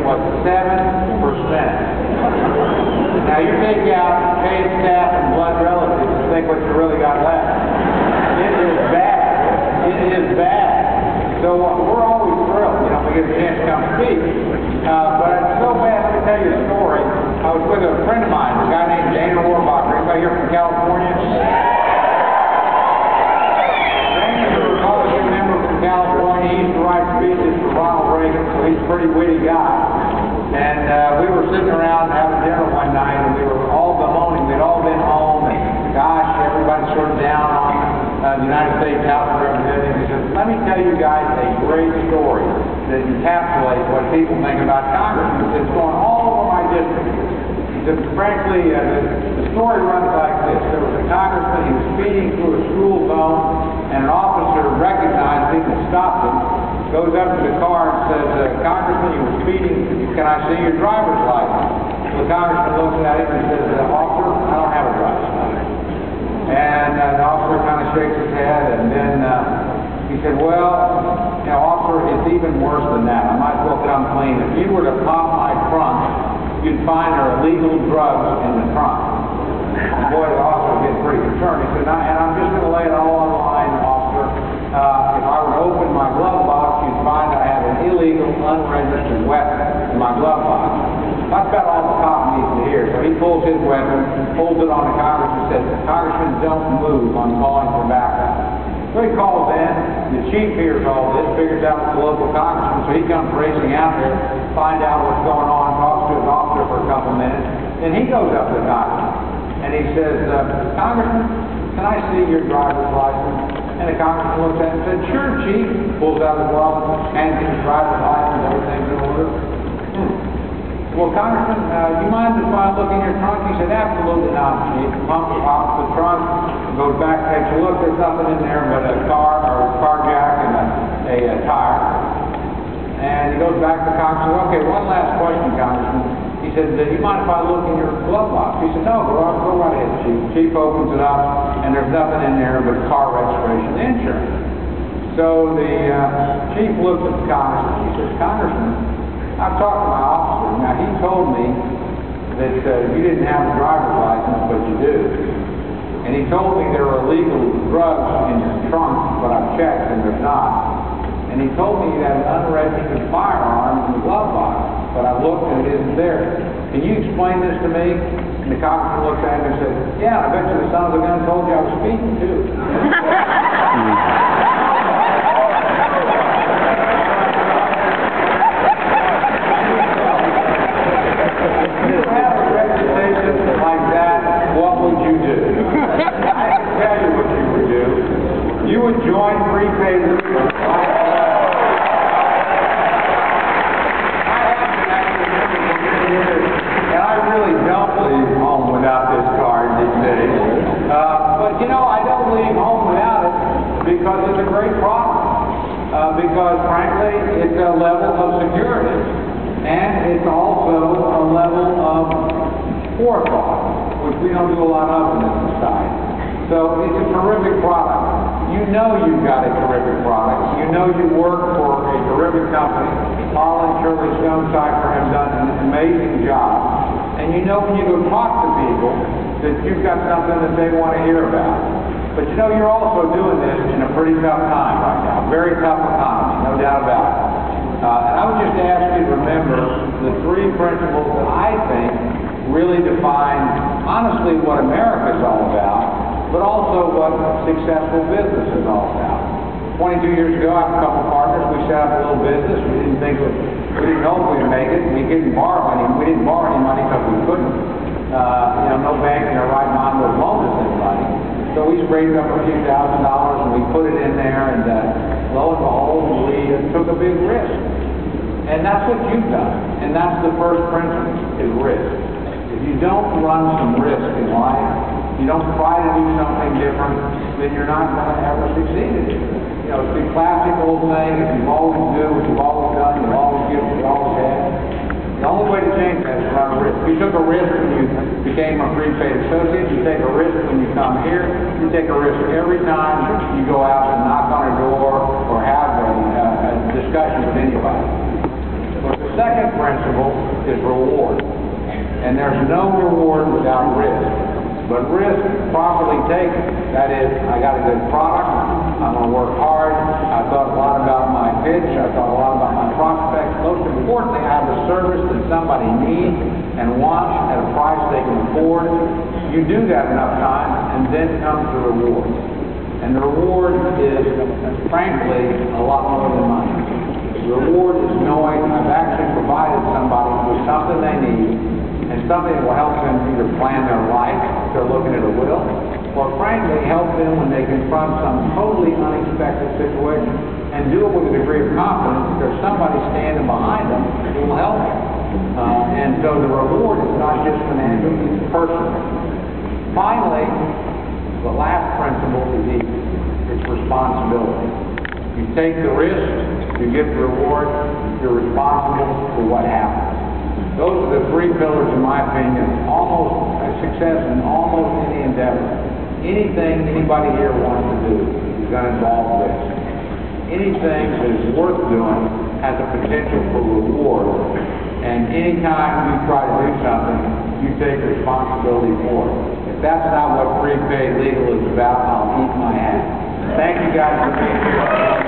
was 7%. Now you take out paid staff and blood relatives and think what you really got left. It is bad. It is bad. So we're always thrilled, you know, we get a chance to come speak. But it's so bad. Let me tell you a story. I was with a friend of mine, a guy named Dana Warbacher. Anybody here from California? Dana's a Republican member from California. He used to write speeches for Ronald Reagan, so he's a pretty witty guy. And we were sitting around having dinner one night, and we were all bemoaning. We'd all been home, and gosh, everybody's sort of down on the United States House of Representatives. He said, let me tell you guys a great story that encapsulates what people think about Congress. It's going all over my district. He said, frankly, the story runs like this. There was a congressman, he was speeding through a school zone, and an officer recognized him and stopped him, goes up to the car and says, Congressman, you were speeding, can I see your driver's license? So the congressman looks at him and says, officer, I don't have a driver's license. And the officer kind of shakes his head, and then he said, well, you know, officer, it's even worse than that. I might as well come clean. If you were to pop my trunk, you'd find there are illegal drugs in the trunk. And boy, the officer was getting pretty concerned. He said, and I'm just going to lay it all on the line, officer. If I were to open my glove box, you'd find I have an illegal, unregistered weapon in my glove box. That's about all the cop needs to hear. So he pulls his weapon, pulls it on the congressman, and says, Congressman, don't move. I'm calling for backup. So he calls in. The chief hears all this, figures out it's the local congressman. So he comes racing out there, finds out what's going on, talks to his officer for a couple minutes. Then he goes up to the congressman, and he says, Congressman, can I see your driver's license? And the congressman looks at him and said, sure, chief. Pulls out his wallet, hands him his driver's license, everything's in order. Well, Congressman, you mind if I look in your trunk? He said, absolutely not, chief. Pops the trunk, goes back, takes a look. There's nothing in there but a car jack and a tire. And he goes back to the congressman. Okay, one last question, Congressman. He said, do you mind if I look in your glove box? He said, no, go right ahead, chief. Chief opens it up, and there's nothing in there but car registration and insurance. So the chief looks at the congressman. He says, Congressman, I've talked to my officer. Now, he told me that you didn't have a driver's license, but you do. And he told me there were illegal drugs in your trunk, but I've checked, and there's not. And he told me you had an unregistered firearm in the glove box, but I looked and it isn't there. Can you explain this to me? And the congressman looked at him and said, yeah, I bet you the son of a gun told you I was speeding, too. You would join prepaid and I really don't leave home without this card these days. But you know, I don't leave home without it because it's a great product. Because frankly, it's a level of security and it's also a level of forethought, which we don't do a lot of in this society. So it's a terrific product. You know you've got a terrific product. You know you work for a terrific company. Paul and Shirley Stonecipher have done an amazing job. And you know when you go talk to people that you've got something that they want to hear about. But you know you're also doing this in a pretty tough time right now. Very tough economy, no doubt about it. And I would just ask you to remember the three principles that I think really define, honestly, what America's all about, but also what successful business is all about. 22 years ago, I have a couple partners. We set up a little business. We didn't know if we'd make it. We didn't borrow any money because we couldn't. You know, no bank in their right mind would loan us any money. So we raised up a few $1,000 and we put it in there, and lo and behold, we took a big risk. And that's what you've done. And that's the first principle, is risk. If you don't run some risk in life, you don't try to do something different, then you're not going to ever succeed at it. You know, it's the classic old saying, if you always do what you've always done, you'll always get what you always had. The only way to change that is run a risk. You took a risk when you became a prepaid associate. You take a risk when you come here. You take a risk every time you go out and knock on a door or have a discussion with anybody. second principle is reward. And there's no reward without risk. But risk properly taken, that is, I got a good product, I'm going to work hard, I thought a lot about my pitch, I thought a lot about my prospects. Most importantly, I have a service that somebody needs and wants at a price they can afford. You do that enough times, and then comes the reward. And the reward is, frankly, a lot more than money. The reward is knowing I've actually provided somebody with something they need, and something that will help them either plan their life, if they're looking at a will, or frankly help them when they confront some totally unexpected situation, and do it with a degree of confidence that there's somebody standing behind them who will help them. And so the reward is not just financial, it's personal. Finally, the last principle is equal. It's responsibility. You take the risk, you get the reward, you're responsible for what happens. Those are the three pillars, in my opinion, almost a success in almost any endeavor. Anything anybody here wants to do is going to involve risk. Anything that is worth doing has a potential for reward. And anytime you try to do something, you take responsibility for it. If that's not what prepaid legal is about, I'll eat my hat. Thank you guys for being here.